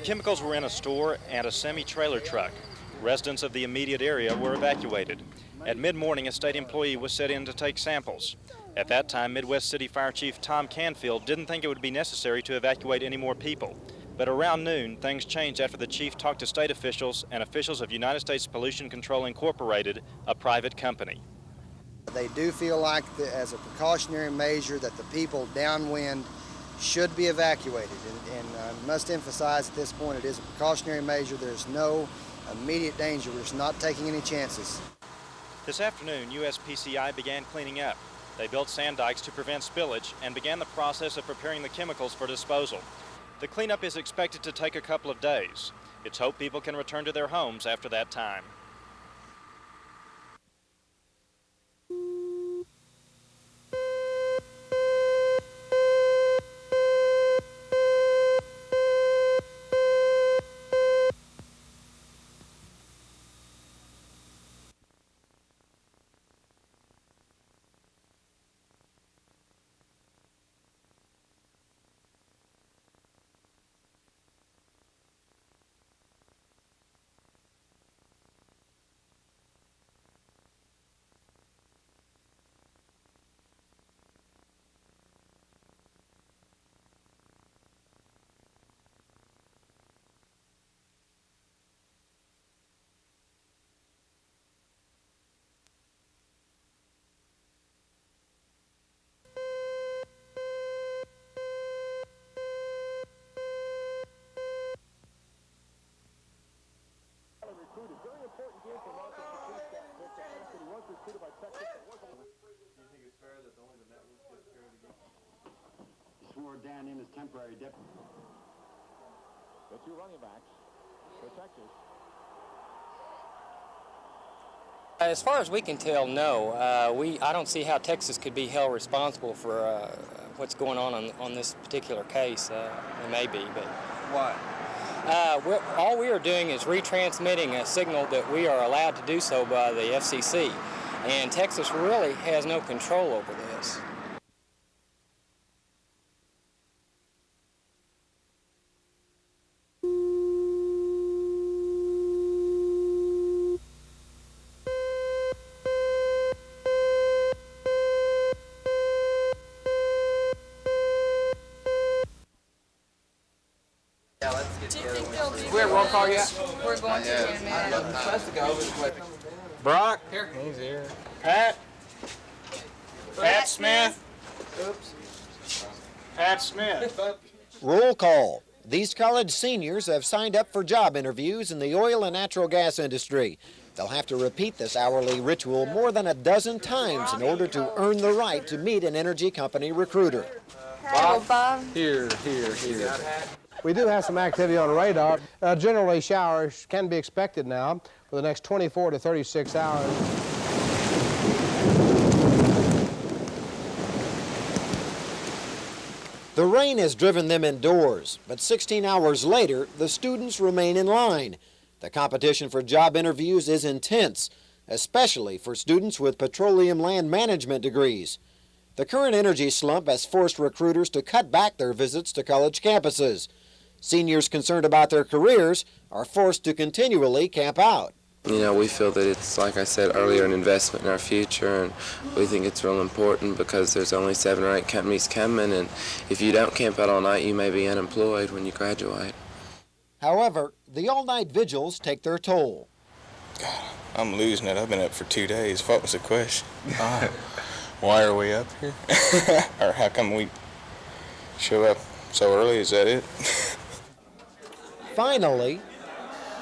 chemicals were in a store and a semi-trailer truck. Residents of the immediate area were evacuated. At mid-morning, a state employee was set in to take samples. At that time, Midwest City Fire Chief Tom Canfield didn't think it would be necessary to evacuate any more people. But around noon, things changed after the chief talked to state officials and officials of United States Pollution Control Incorporated, a private company. They do feel like, as a precautionary measure, that the people downwind should be evacuated. And I must emphasize at this point, it is a precautionary measure. There's no immediate danger. We're just not taking any chances. This afternoon, USPCI began cleaning up. They built sand dikes to prevent spillage and began the process of preparing the chemicals for disposal. The cleanup is expected to take a couple of days. It's hoped people can return to their homes after that time. Swore down in as temporary deputy. The two running backs for Texas. As far as we can tell, no. I don't see how Texas could be held responsible for what's going on this particular case. It may be, but Why? all we are doing is retransmitting a signal that we are allowed to do so by the FCC, and Texas really has no control over this. Where roll call yet? We're going to in a minute. Brock? Here. He's here. Pat? Pat Smith? Pat Smith. Roll call. These college seniors have signed up for job interviews in the oil and natural gas industry. They'll have to repeat this hourly ritual more than a dozen times in order to earn the right to meet an energy company recruiter. Bob. Here. We do have some activity on the radar. Generally, showers can be expected now for the next 24 to 36 hours. The rain has driven them indoors, but 16 hours later, the students remain in line. The competition for job interviews is intense, especially for students with petroleum land management degrees. The current energy slump has forced recruiters to cut back their visits to college campuses. Seniors concerned about their careers are forced to continually camp out. You know, we feel that it's, like I said earlier, an investment in our future, and we think it's real important because there's only 7 or 8 companies coming, and if you don't camp out all night, you may be unemployed when you graduate. However, the all-night vigils take their toll. God, I'm losing it. I've been up for 2 days. What was the question? Why are we up here? Or how come we show up so early? Is that it? Finally,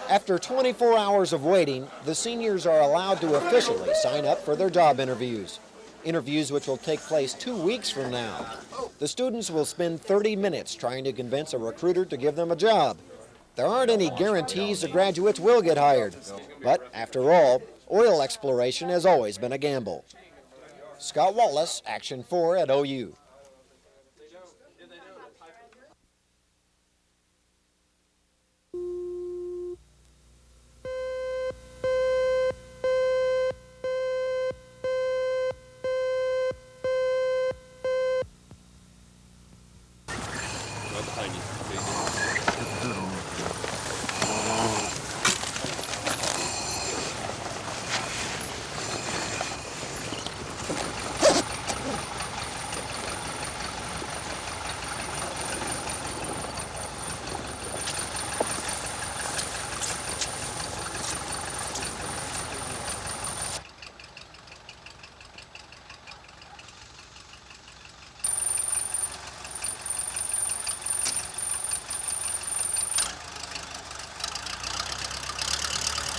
after 24 hours of waiting, the seniors are allowed to officially sign up for their job interviews. Interviews which will take place 2 weeks from now. The students will spend 30 minutes trying to convince a recruiter to give them a job. There aren't any guarantees the graduates will get hired. But after all, oil exploration has always been a gamble. Scott Wallace, Action 4 at OU.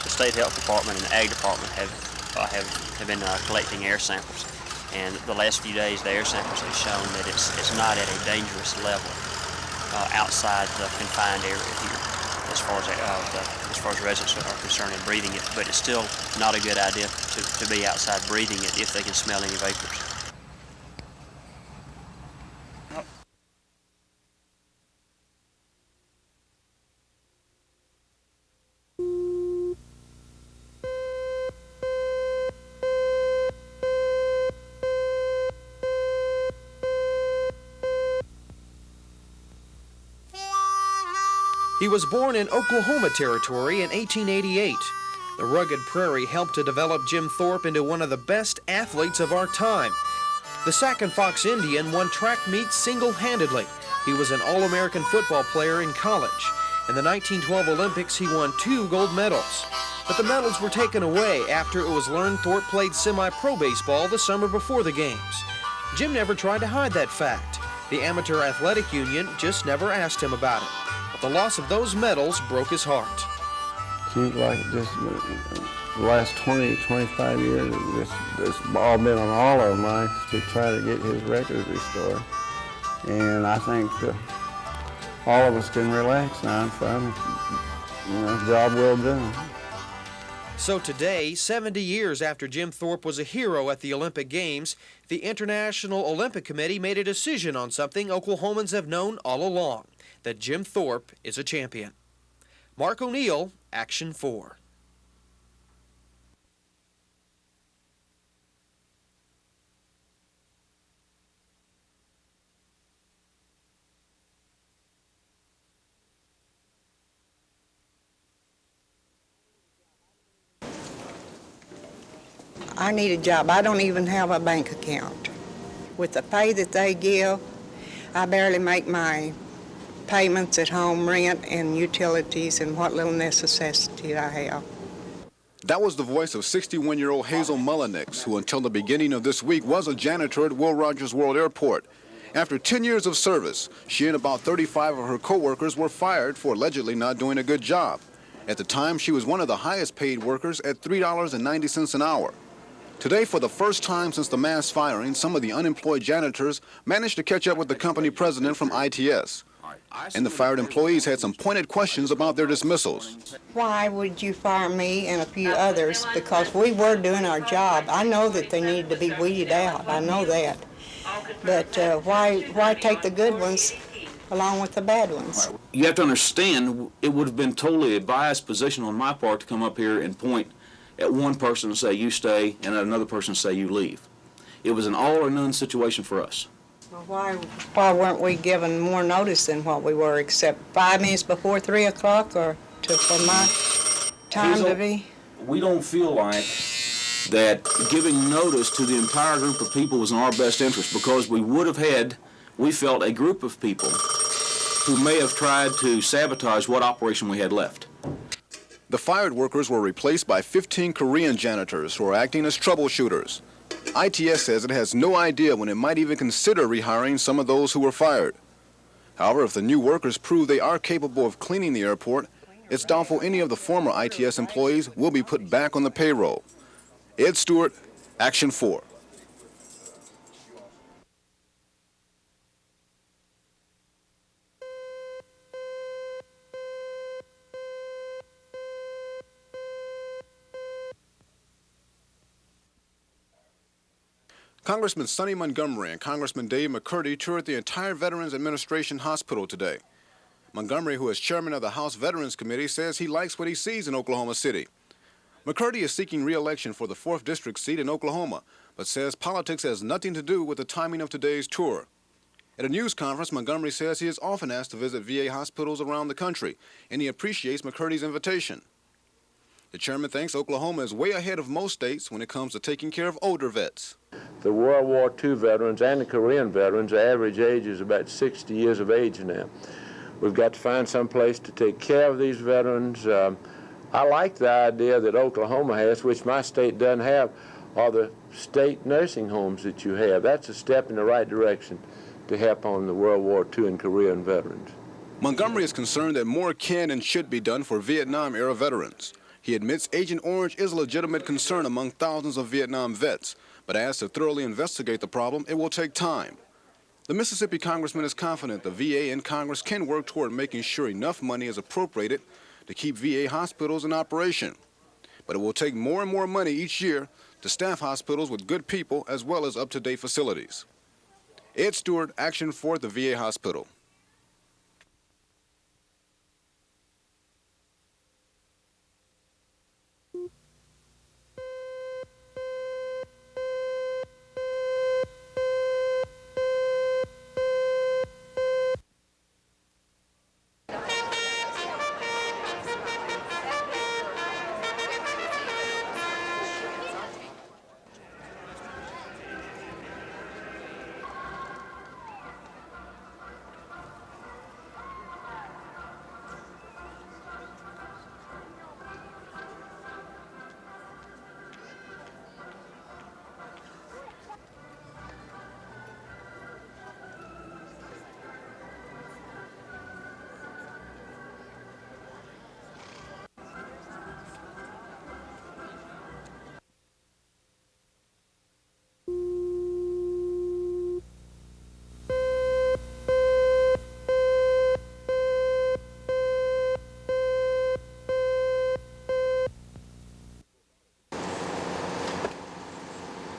the State Health Department and the Ag Department have been collecting air samples. And the last few days, the air samples have shown that it's not at a dangerous level outside the confined area here, as far as residents are concerned in breathing it. But it's still not a good idea to be outside breathing it if they can smell any vapors. He was born in Oklahoma Territory in 1888. The rugged prairie helped to develop Jim Thorpe into one of the best athletes of our time. The Sac and Fox Indian won track meets single-handedly. He was an All-American football player in college. In the 1912 Olympics, he won 2 gold medals. But the medals were taken away after it was learned Thorpe played semi-pro baseball the summer before the games. Jim never tried to hide that fact. The Amateur Athletic Union just never asked him about it. But the loss of those medals broke his heart. Seems like just the last 20, 25 years, it's all been on all of mine to try to get his record restored. And I think all of us can relax now and find, job well done. So today, 70 years after Jim Thorpe was a hero at the Olympic Games, the International Olympic Committee made a decision on something Oklahomans have known all along, that Jim Thorpe is a champion. Mark O'Neill, Action 4. I need a job. I don't even have a bank account. With the pay that they give, I barely make my payments at home, rent and utilities and what little necessity I have. That was the voice of 61-year-old Hazel Mullenix, who until the beginning of this week was a janitor at Will Rogers World Airport. After 10 years of service, she and about 35 of her co-workers were fired for allegedly not doing a good job. At the time, she was one of the highest paid workers at $3.90 an hour. Today, for the first time since the mass firing, some of the unemployed janitors managed to catch up with the company president from ITS. And the fired employees had some pointed questions about their dismissals. Why would you fire me and a few others? Because we were doing our job. I know that they needed to be weeded out. I know that. But why take the good ones along with the bad ones? You have to understand, it would have been totally a biased position on my part to come up here and point at one person and say you stay and at another person say you leave. It was an all or none situation for us. Well, why weren't we given more notice than what we were, except 5 minutes before 3 o'clock or for my time to be? We don't feel like that giving notice to the entire group of people was in our best interest, because we would have had, we felt, a group of people who may have tried to sabotage what operation we had left. The fired workers were replaced by 15 Korean janitors who are acting as troubleshooters. ITS says it has no idea when it might even consider rehiring some of those who were fired. However, if the new workers prove they are capable of cleaning the airport, it's doubtful any of the former ITS employees will be put back on the payroll. Ed Stewart, Action 4. Congressman Sonny Montgomery and Congressman Dave McCurdy toured the entire Veterans Administration Hospital today. Montgomery, who is chairman of the House Veterans Committee, says he likes what he sees in Oklahoma City. McCurdy is seeking re-election for the 4th District seat in Oklahoma, but says politics has nothing to do with the timing of today's tour. At a news conference, Montgomery says he is often asked to visit VA hospitals around the country, and he appreciates McCurdy's invitation. The chairman thinks Oklahoma is way ahead of most states when it comes to taking care of older vets. The World War II veterans and the Korean veterans, the average age is about 60 years of age now. We've got to find some place to take care of these veterans. I like the idea that Oklahoma has, which my state doesn't have, are the state nursing homes that you have. That's a step in the right direction to help on the World War II and Korean veterans. Montgomery is concerned that more can and should be done for Vietnam-era veterans. He admits Agent Orange is a legitimate concern among thousands of Vietnam vets, but as to thoroughly investigate the problem, it will take time. The Mississippi congressman is confident the VA and Congress can work toward making sure enough money is appropriated to keep VA hospitals in operation. But it will take more and more money each year to staff hospitals with good people as well as up-to-date facilities. Ed Stewart, Action 4 at the VA Hospital.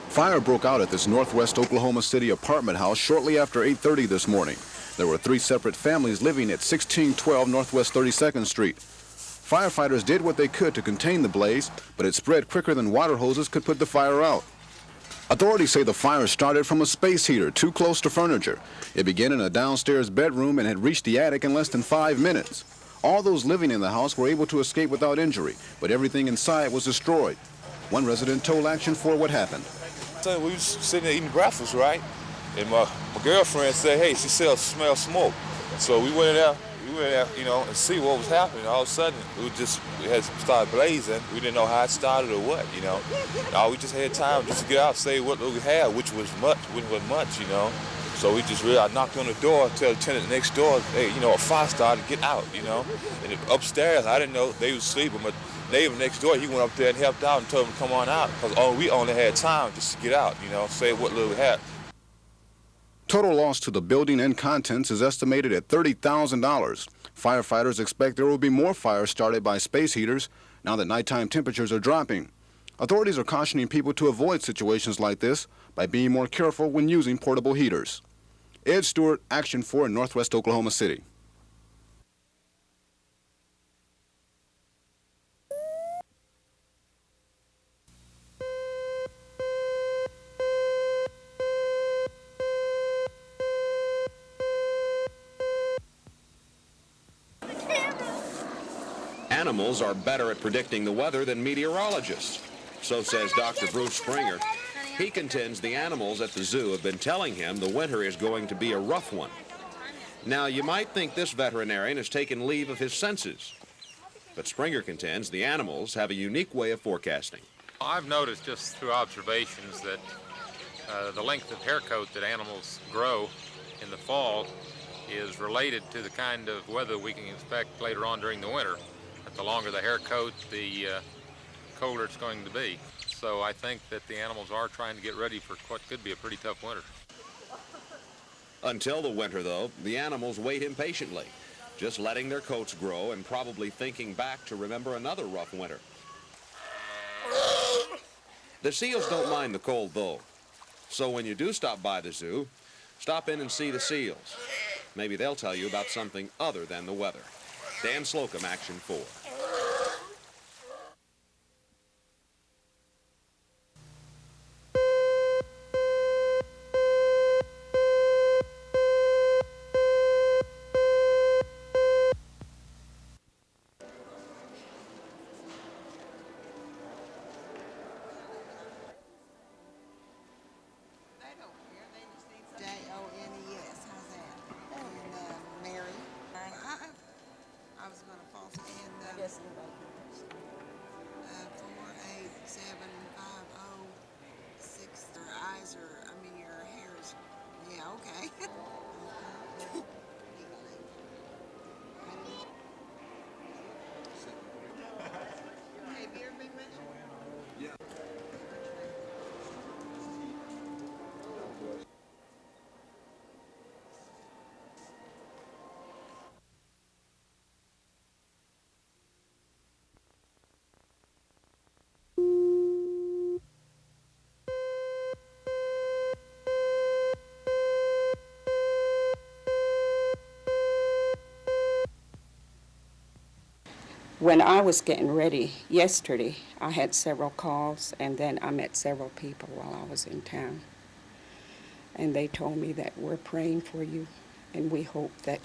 Fire broke out at this northwest Oklahoma City apartment house shortly after 8:30 this morning. There were 3 separate families living at 1612 Northwest 32nd Street. Firefighters did what they could to contain the blaze, but it spread quicker than water hoses could put the fire out. Authorities say the fire started from a space heater too close to furniture. It began in a downstairs bedroom and had reached the attic in less than 5 minutes. All those living in the house were able to escape without injury, but everything inside was destroyed. One resident told Action 4 what happened. We was sitting there eating breakfast, right? And my girlfriend said, hey, she smelled smoke. So we went in there, you know, and see what was happening. All of a sudden, it had started blazing. We didn't know how it started or what, you know. And all we just had time just to get out and say what we had, which was much, you know. So I knocked on the door, tell the tenant next door, hey, you know, a fire started, get out, you know. And upstairs, I didn't know they was sleeping, but neighbor next door, he went up there and helped out and told him to come on out because we only had time just to get out, you know, say what little we had. Total loss to the building and contents is estimated at $30,000. Firefighters expect there will be more fires started by space heaters now that nighttime temperatures are dropping. Authorities are cautioning people to avoid situations like this by being more careful when using portable heaters. Ed Stewart, Action 4 in Northwest Oklahoma City. Animals are better at predicting the weather than meteorologists. So says Dr. Bruce Springer. He contends the animals at the zoo have been telling him the winter is going to be a rough one. Now, you might think this veterinarian has taken leave of his senses. But Springer contends the animals have a unique way of forecasting. I've noticed just through observations that the length of hair coat that animals grow in the fall is related to the kind of weather we can expect later on during the winter. The longer the hair coat, the colder it's going to be. So I think that the animals are trying to get ready for what could be a pretty tough winter. Until the winter, though, the animals wait impatiently, just letting their coats grow and probably thinking back to remember another rough winter. The seals don't mind the cold, though. So when you do stop by the zoo, stop in and see the seals. Maybe they'll tell you about something other than the weather. Dan Slocum, Action 4. when I was getting ready yesterday, I had several calls, and then I met several people while I was in town. And they told me that we're praying for you, and we hope that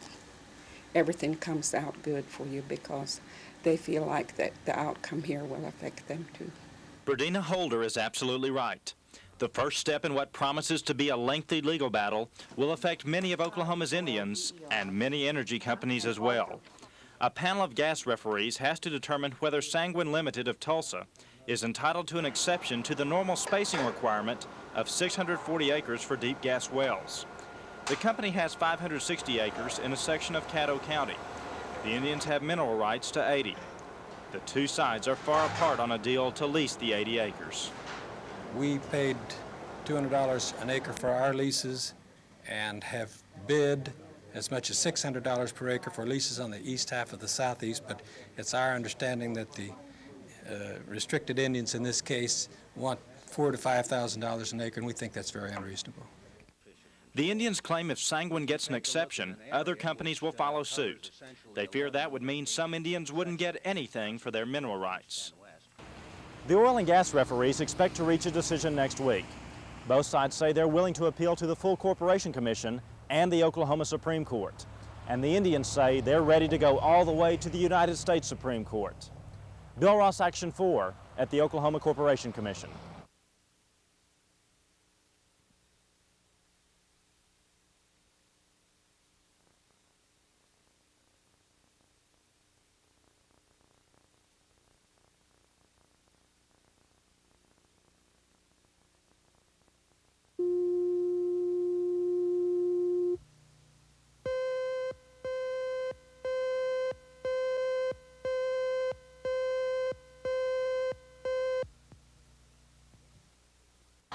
everything comes out good for you, because they feel like that the outcome here will affect them too. Berdina Holder is absolutely right. The first step in what promises to be a lengthy legal battle will affect many of Oklahoma's Indians and many energy companies as well. A panel of gas referees has to determine whether Sanguine Limited of Tulsa is entitled to an exception to the normal spacing requirement of 640 acres for deep gas wells. The company has 560 acres in a section of Caddo County. The Indians have mineral rights to 80. The two sides are far apart on a deal to lease the 80 acres. We paid $200 an acre for our leases and have bid as much as $600 per acre for leases on the east half of the southeast, but it's our understanding that the restricted Indians in this case want $4,000 to $5,000 an acre, and we think that's very unreasonable. The Indians claim if Sanguine gets an exception, other companies will follow suit. They fear that would mean some Indians wouldn't get anything for their mineral rights. The oil and gas referees expect to reach a decision next week. Both sides say they're willing to appeal to the full Corporation Commission and the Oklahoma Supreme Court. And the Indians say they're ready to go all the way to the United States Supreme Court. Bill Ross, Action 4 at the Oklahoma Corporation Commission.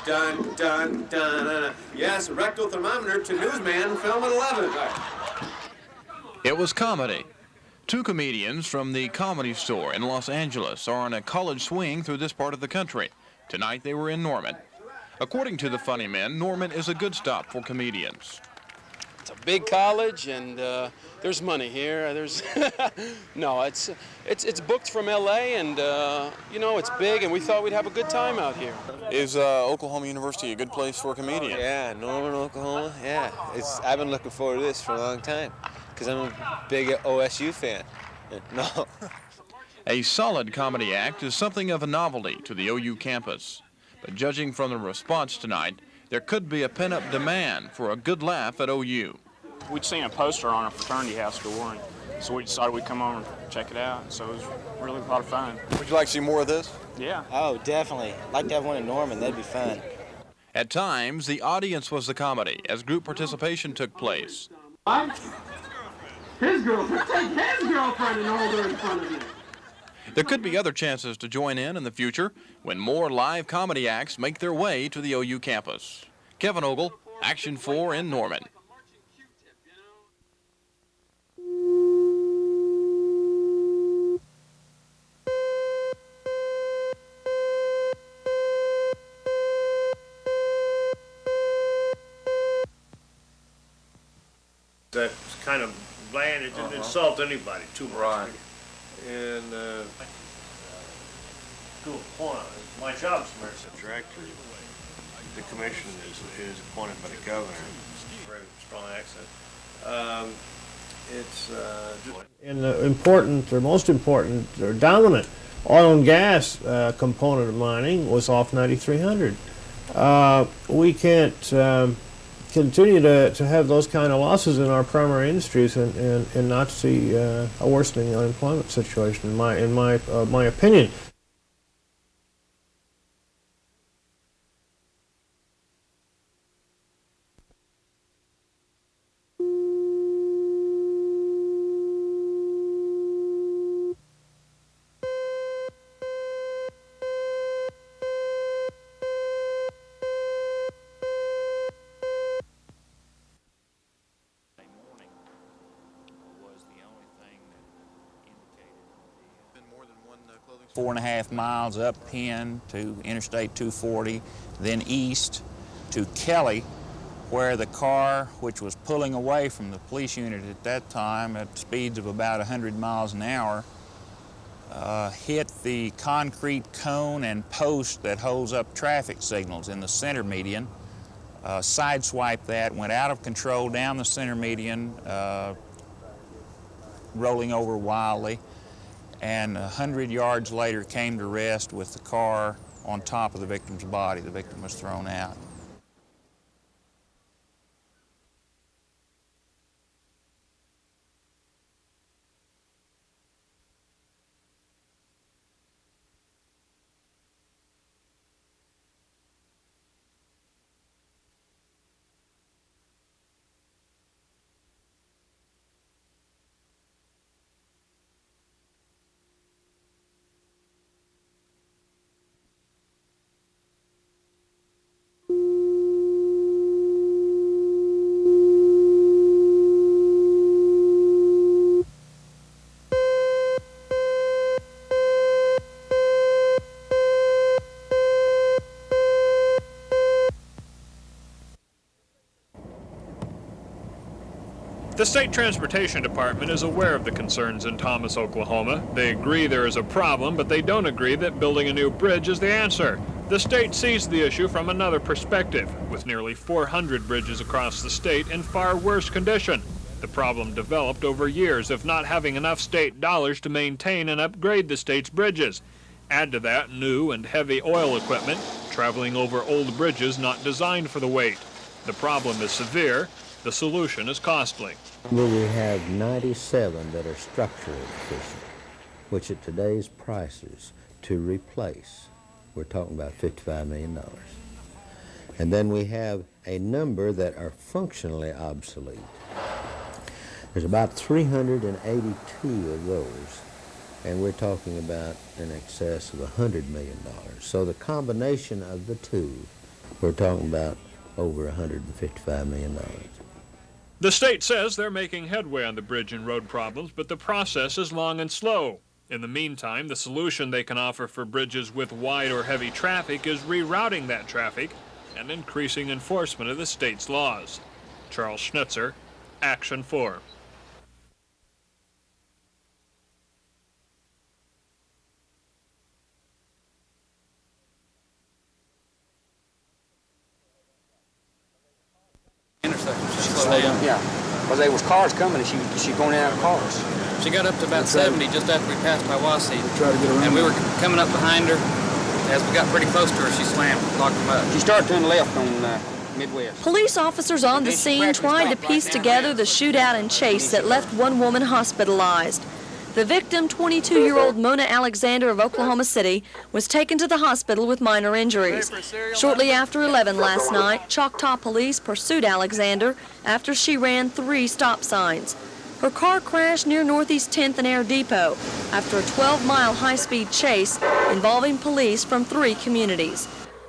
Dun, dun, dun, dun. Yes, rectal thermometer to newsman, film at 11. It was comedy. Two comedians from the Comedy Store in Los Angeles are on a college swing through this part of the country. Tonight they were in Norman. According to the funny men, Norman is a good stop for comedians. It's a big college, and there's money here. There's no, it's booked from L.A. and you know, it's big, and we thought we'd have a good time out here. Is Oklahoma University a good place for a comedian? Yeah, Norman, Oklahoma. Yeah, I've been looking forward to this for a long time because I'm a big OSU fan. No. A solid comedy act is something of a novelty to the OU campus. But judging from the response tonight, there could be a pent-up demand for a good laugh at OU. We'd seen a poster on a fraternity house door, and so we decided we'd come over and check it out. So it was really a lot of fun. Would you like to see more of this? Yeah. Oh, definitely. I'd like to have one in Norman. That'd be fun. At times, the audience was the comedy as group participation took place. His girlfriend. Take his girlfriend and hold her in front of you. There could be other chances to join in the future when more live comedy acts make their way to the OU campus. Kevin Ogle, Action 4 in Norman. That's kind of bland. It didn't insult anybody too much. Right. And to a point, my job's emergency director. The commission is appointed by the governor. Very strong accent. And the important, or most important, or dominant oil and gas component of mining was off 9300. We can't continue to have those kind of losses in our primary industries and not see a worsening unemployment situation, in my opinion. – 4.5 miles up Penn to Interstate 240, then east to Kelly, where the car, which was pulling away from the police unit at that time at speeds of about 100 miles an hour, hit the concrete cone and post that holds up traffic signals in the center median, sideswiped that, went out of control down the center median, rolling over wildly, and 100 yards later came to rest with the car on top of the victim's body. The victim was thrown out. The State Transportation Department is aware of the concerns in Thomas, Oklahoma. They agree there is a problem, but they don't agree that building a new bridge is the answer. The state sees the issue from another perspective, with nearly 400 bridges across the state in far worse condition. The problem developed over years of not having enough state dollars to maintain and upgrade the state's bridges. Add to that new and heavy oil equipment traveling over old bridges not designed for the weight. The problem is severe. The solution is costly. We have 97 that are structurally deficient, which at today's prices to replace, we're talking about $55 million. And then we have a number that are functionally obsolete. There's about 382 of those, and we're talking about in excess of $100 million. So the combination of the two, we're talking about over $155 million. The state says they're making headway on the bridge and road problems, but the process is long and slow. In the meantime, the solution they can offer for bridges with wide or heavy traffic is rerouting that traffic and increasing enforcement of the state's laws. Charles Schnitzer, Action 4. Yeah, because there was cars coming and she going out of cars. She got up to about 70 just after we passed Hiwassee. And we were coming up behind her. As we got pretty close to her, she slammed, locked them up. She started turning left on Midwest. Police officers on the scene tried to piece together the shootout and chase that left one woman hospitalized. The victim, 22-year-old Mona Alexander of Oklahoma City, was taken to the hospital with minor injuries. Shortly after 11 last night, Choctaw police pursued Alexander after she ran 3 stop signs. Her car crashed near Northeast 10th and Air Depot after a 12-mile high-speed chase involving police from 3 communities.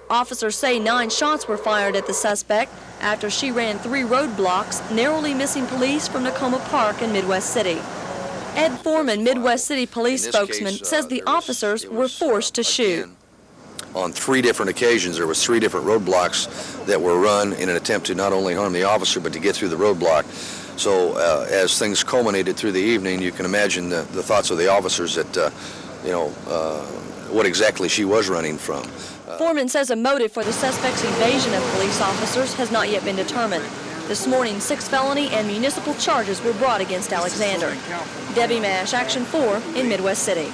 Officers say 9 shots were fired at the suspect after she ran 3 roadblocks, narrowly missing police from Tacoma Park in Midwest City. Ed Foreman, Midwest City police spokesman, says the officers were forced to shoot. On 3 different occasions, there was 3 different roadblocks that were run in an attempt to not only harm the officer, but to get through the roadblock. So as things culminated through the evening, you can imagine the thoughts of the officers that, what exactly she was running from. Foreman says a motive for the suspect's evasion of police officers has not yet been determined. This morning, 6 felony and municipal charges were brought against Alexander. Debbie Mash, Action 4 in Midwest City.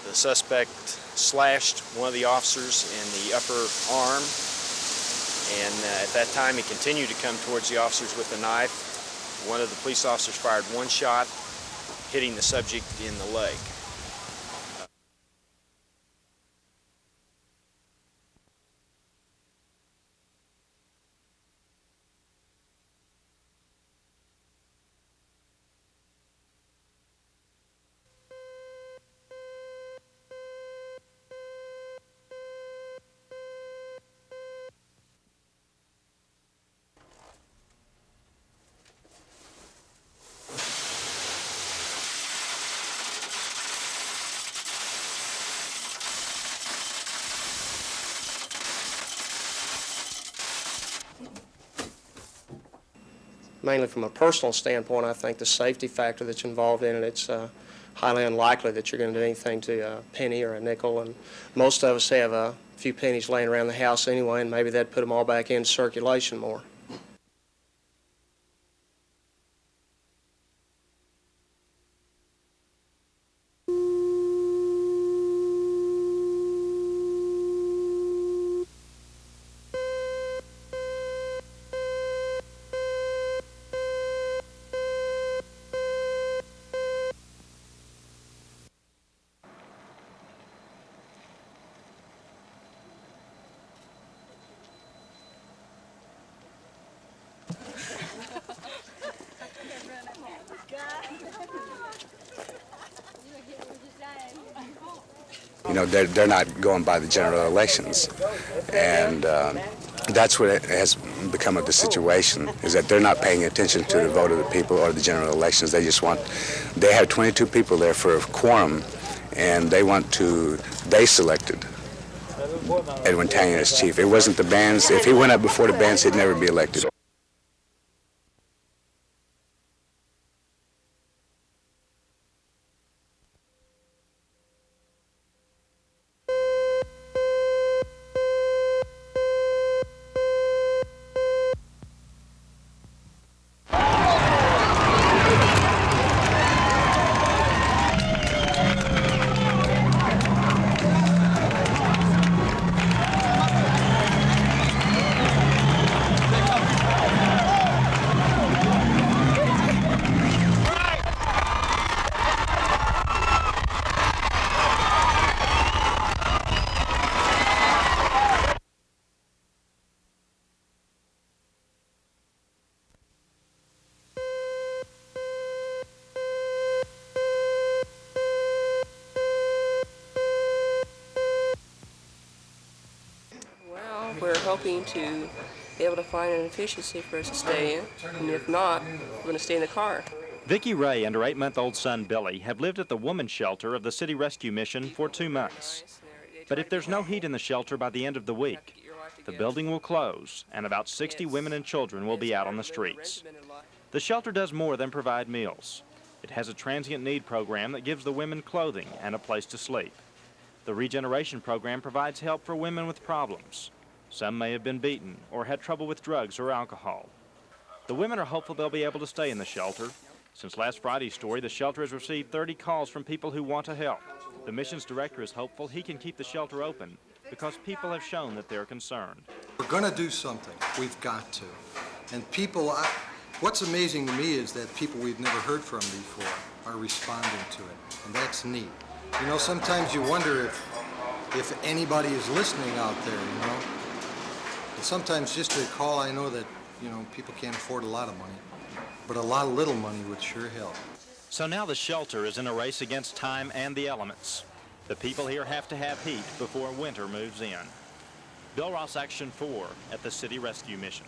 The suspect slashed one of the officers in the upper arm, and at that time he continued to come towards the officers with a knife. One of the police officers fired 1 shot, hitting the subject in the leg. mainly from a personal standpoint, I think the safety factor that's involved in it, it's highly unlikely that you're going to do anything to a penny or a nickel, and most of us have a few pennies laying around the house anyway, and maybe that'd put them all back in circulation more. You know, they're not going by the general elections, and that's what has become of the situation, is that they're not paying attention to the vote of the people or the general elections. They just want, they have 22 people there for a quorum, and they selected Edwin Tanger as chief. It wasn't the bands. If he went up before the bands, he'd never be elected. We're hoping to be able to find an efficiency for us to stay in, and if not, we're going to stay in the car. Vicki Ray and her 8-month-old son Billy have lived at the women's shelter of the City Rescue Mission for 2 months. But if there's no heat in the shelter by the end of the week, the building will close and about 60 women and children will be out on the streets. The shelter does more than provide meals. It has a transient need program that gives the women clothing and a place to sleep. The regeneration program provides help for women with problems. Some may have been beaten or had trouble with drugs or alcohol. The women are hopeful they'll be able to stay in the shelter. Since last Friday's story, the shelter has received 30 calls from people who want to help. The missions director is hopeful he can keep the shelter open because people have shown that they're concerned. We're going to do something. We've got to. And people, what's amazing to me is that people we've never heard from before are responding to it, and that's neat. You know, sometimes you wonder if anybody is listening out there, you know. And sometimes just a call, I know that, you know, people can't afford a lot of money, but a lot of little money would sure help. So now the shelter is in a race against time and the elements. The people here have to have heat before winter moves in. Bill Ross, Action 4 at the City Rescue Mission.